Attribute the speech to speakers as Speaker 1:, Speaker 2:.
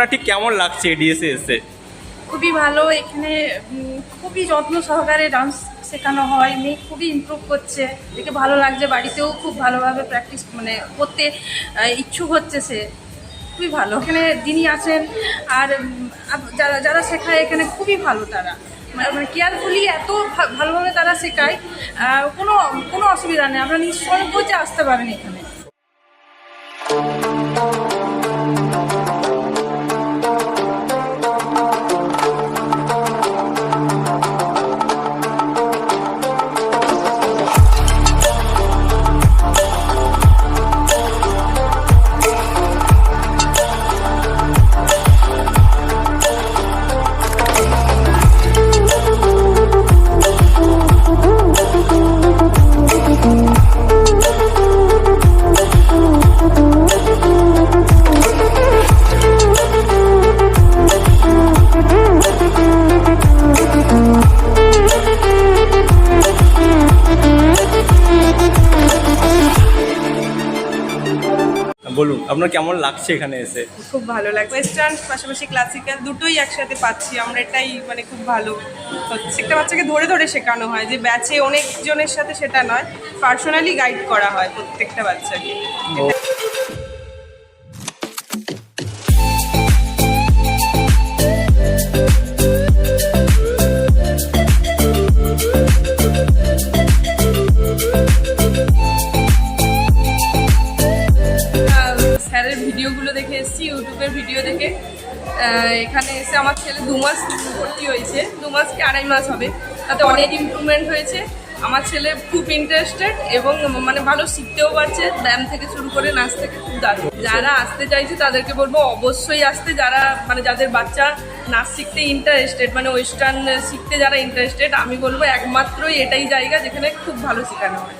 Speaker 1: আপনার ঠিক কেমন লাগছে এডিএসে এসে?
Speaker 2: খুবই ভালো। এখানে খুবই যত্ন সহকারে ডান্স শেখানো হয়, মেয়ে খুবই ইমপ্রুভ করছে, দেখে ভালো লাগছে। বাড়িতেও খুব ভালোভাবে প্র্যাকটিস মানে করতে ইচ্ছুক হচ্ছে সে, খুবই ভালো। এখানে যিনি আছেন আর যারা যারা শেখায় এখানে খুবই ভালো, তারা মানে কেয়ারফুলি এত ভালোভাবে তারা শেখায়, কোনো কোনো অসুবিধা নেই। আপনারা নিঃসংকোচে আসতে পারেন এখানে।
Speaker 1: বলুন আপনার কেমন লাগছে এখানে এসে?
Speaker 3: খুব ভালো লাগে। ওয়েস্টার্ন পাশাপাশি ক্লাসিক্যাল দুটোই একসাথে পাচ্ছি আমরা, এটাই মানে খুব ভালো। প্রত্যেকটা বাচ্চাকে ধরে ধরে শেখানো হয়, যে ব্যাচে অনেকজনের সাথে সেটা নয়, পার্সোনালি গাইড করা হয় প্রত্যেকটা বাচ্চাকে। স্যারের ভিডিওগুলো দেখে এসেছি, ইউটিউবের ভিডিও দেখে। এখানে এসে আমার ছেলে 2 মাস ভর্তি হয়েছে, 2 মাস কি 2.5 মাস হবে, তাতে অনেক ইমপ্রুভমেন্ট হয়েছে। আমার ছেলে খুব ইন্টারেস্টেড এবং মানে ভালো শিখতেও পারছে, ব্যায়াম থেকে শুরু করে নাচ থেকে খুব দারুণ। যারা আসতে চাইছে তাদেরকে বলবো অবশ্যই আসতে, যারা মানে যাদের বাচ্চা নাচ শিখতে ইন্টারেস্টেড, মানে ওয়েস্টার্ন শিখতে যারা ইন্টারেস্টেড, আমি বলবো একমাত্রই এটাই জায়গা যেখানে খুব ভালো শেখানো হয়।